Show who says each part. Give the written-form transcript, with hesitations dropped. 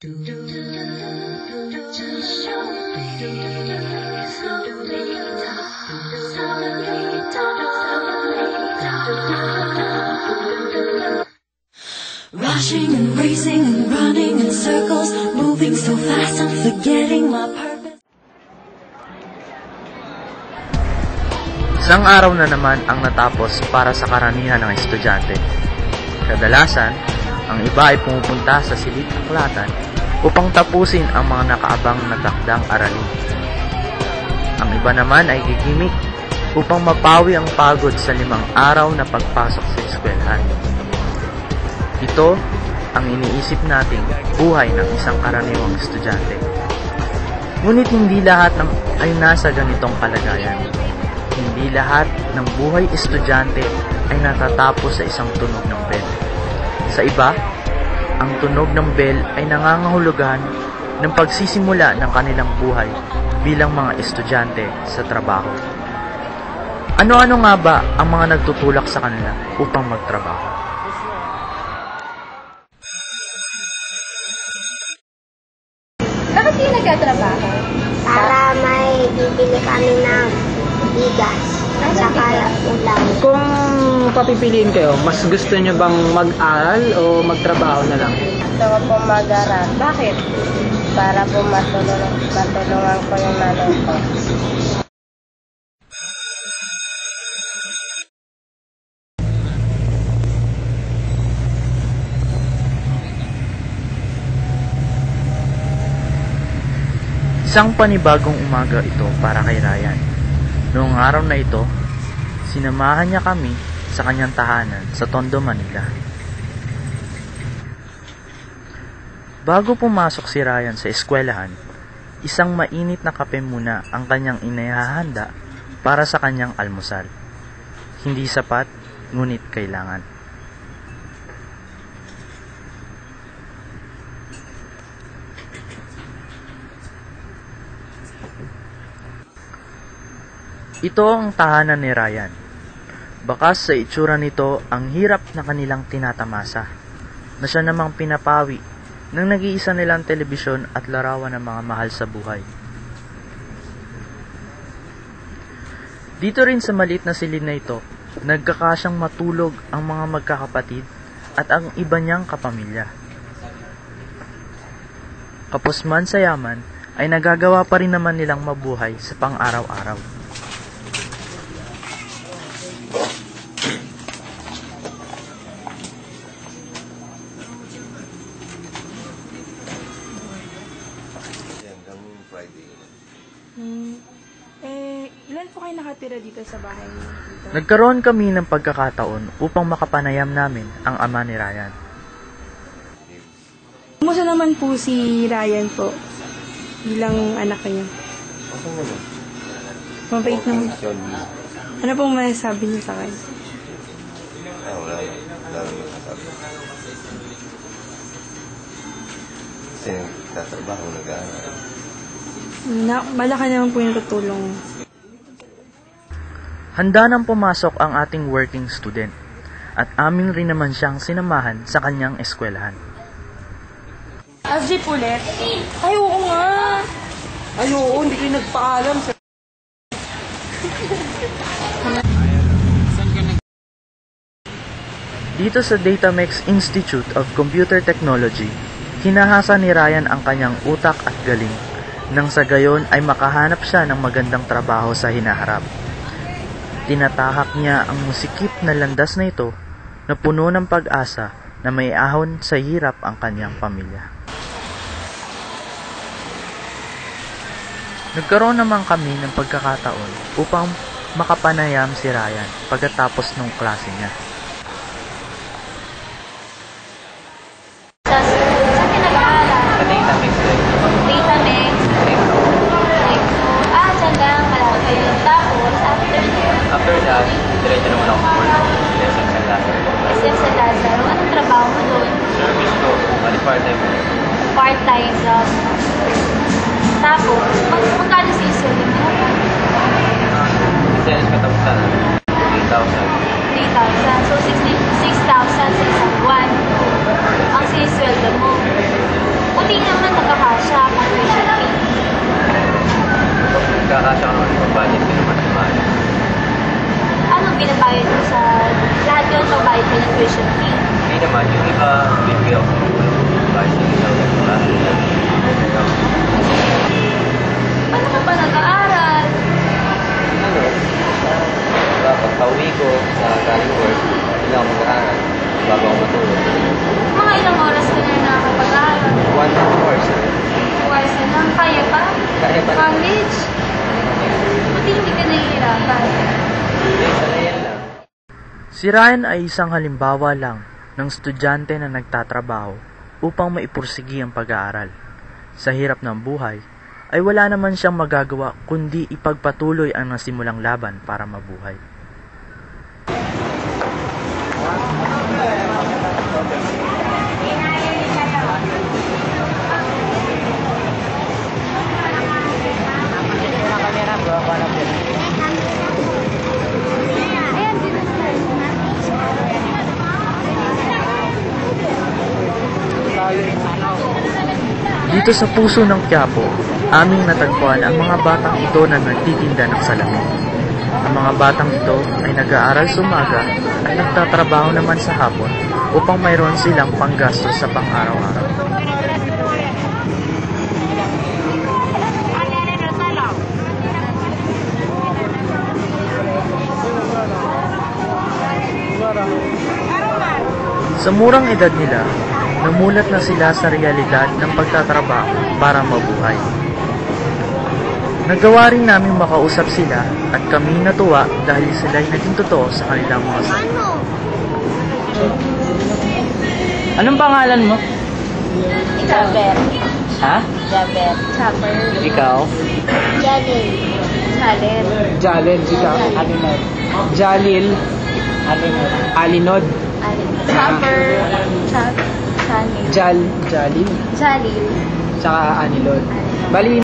Speaker 1: Rushing and racing and running in circles, moving so fast I'm forgetting my purpose.
Speaker 2: Isang araw na naman ang natapos para sa karamihan ng estudyante. Kadalasan, ang iba ay pumupunta sa silid-aklatan upang tapusin ang mga nakaabang na takdang aralin. Ang iba naman ay gigimik upang mapawi ang pagod sa 5 araw na pagpasok sa eskwelahan. Ito ang iniisip nating buhay ng isang karaniwang estudyante. Ngunit hindi lahat ay nasa ganitong kalagayan. Hindi lahat ng buhay estudyante ay natatapos sa isang tunog ng bell. Sa iba, ang tunog ng bell ay nangangahulugan ng pagsisimula ng kanilang buhay bilang mga estudyante sa trabaho. Ano-ano nga ba ang mga nagtutulak sa kanila upang magtrabaho?
Speaker 3: Bakit kayo nagtatrabaho?
Speaker 4: Para may bibili kami ng bigas at saka ulam.
Speaker 5: Kung papipiliin kayo, mas gusto nyo bang mag-aral o magtrabaho na lang?
Speaker 3: Gusto ko po mag-aral. Bakit? Para po matulungan ko yung nanay ko.
Speaker 2: Isang panibagong umaga ito para kay Ryan. Noong araw na ito, sinamahan niya kami sa kanyang tahanan sa Tondo, Manila. Bago pumasok si Ryan sa eskwelahan, isang mainit na kape muna ang kanyang inihahanda para sa kanyang almusal. Hindi sapat, ngunit kailangan. Ito ang tahanan ni Ryan. Bakas sa itsura nito ang hirap na kanilang tinatamasa, na siya namang pinapawi ng nag-iisa nilang telebisyon at larawan ng mga mahal sa buhay. Dito rin sa maliit na silid na ito, nagkakasyang matulog ang mga magkakapatid at ang iba niyang kapamilya. Kapos man sa yaman, ay nagagawa pa rin naman nilang mabuhay sa pang-araw-araw.
Speaker 6: Ilan po kayo nakatira dito sa bahay niyo?
Speaker 2: Nagkaroon kami ng pagkakataon upang makapanayam namin ang ama ni Ryan.
Speaker 6: Kumusta naman po si Ryan po bilang anak niyo?
Speaker 7: Okay naman.
Speaker 6: Mabait naman. Ano pong masasabi niyo sa kanya?
Speaker 7: Wala naman masasabi. Kasi nagtatrabaho, nag-aaral.
Speaker 6: Malaki naman po yung tutulong.
Speaker 2: Handa nang pumasok ang ating working student at amin rin naman siyang sinamahan sa kanyang eskwelahan.
Speaker 6: Jeep ulit? Ay, oo nga.
Speaker 5: Ay, oo, hindi kayo nagpaalam.
Speaker 2: Dito sa Datamex Institute of Computer Technology, hinahasa ni Ryan ang kanyang utak at galing nang sa gayon ay makahanap siya ng magandang trabaho sa hinaharap. Tinatahak niya ang musikip na landas na ito na puno ng pag-asa na may ahon sa hirap ang kanyang pamilya. Nagkaroon naman kami ng pagkakataon upang makapanayam si Ryan pagkatapos ng klase niya.
Speaker 3: Saan ka nag-aaral?
Speaker 5: Sa Datamex din.
Speaker 3: Datamex? Dyan lang, malapit. Tapos,
Speaker 5: After that, diretso naman ako sa work. SM San Lazaro.
Speaker 3: SM San Lazaro. Anong trabaho mo doon?
Speaker 5: Service ko, bali part-time.
Speaker 3: Part-time job. Tapos, magkano sa isyo din mo?
Speaker 5: Sales katapusan, 3,000.
Speaker 3: 3,000. So, 6,000 sa isang buwan. Ang sinisweldo mo. Puti naman tuition fee.
Speaker 7: Hindi naman, yung iba, bibigyan ako ng tulong. Kahit hindi daw yung klase.
Speaker 3: Paano ka pa nag-aaral?
Speaker 7: Ano? Dapat pauwi ko sa galing work, hindi ako mag-aaral. Bago ako matulog.
Speaker 3: Mga ilang oras ka na nakakapag-aaral?
Speaker 7: 1 to 2 hours.
Speaker 3: 2 hours na lang. Kaya pa?
Speaker 7: Kaya pa.
Speaker 3: College? Buti hindi ka nahihirapan.
Speaker 7: Hindi, sanayan lang.
Speaker 2: Si Ryan ay isang halimbawa lang ng estudyante na nagtatrabaho upang maipursigi ang pag-aaral. Sa hirap ng buhay, ay wala naman siyang magagawa kundi ipagpatuloy ang nasimulang laban para mabuhay. Dito sa puso ng Quiapo, aming natagpuan ang mga batang ito na nagtitinda ng salamin. Ang mga batang ito ay nag-aaral sa umaga at nagtatrabaho naman sa hapon upang mayroon silang panggastos sa pang-araw-araw. Sa murang edad nila, namulat na sila sa realidad ng pagtatrabaho para mabuhay. Nagawa rin namin makausap sila at kami natuwa dahil sila'y naging totoo sa kanilang mga salita.
Speaker 5: Anong pangalan mo?
Speaker 3: Jaber.
Speaker 5: Ha?
Speaker 3: Jaber. Chopper.
Speaker 5: Ikaw?
Speaker 3: Jalil. Jalil.
Speaker 5: Jalil. Ikaw? Alinod. Jalil. Alinod. Alinod.
Speaker 3: Chopper. Jalil.
Speaker 5: Jalil.
Speaker 3: Jalil.
Speaker 5: Tsaka Anilod. Bali,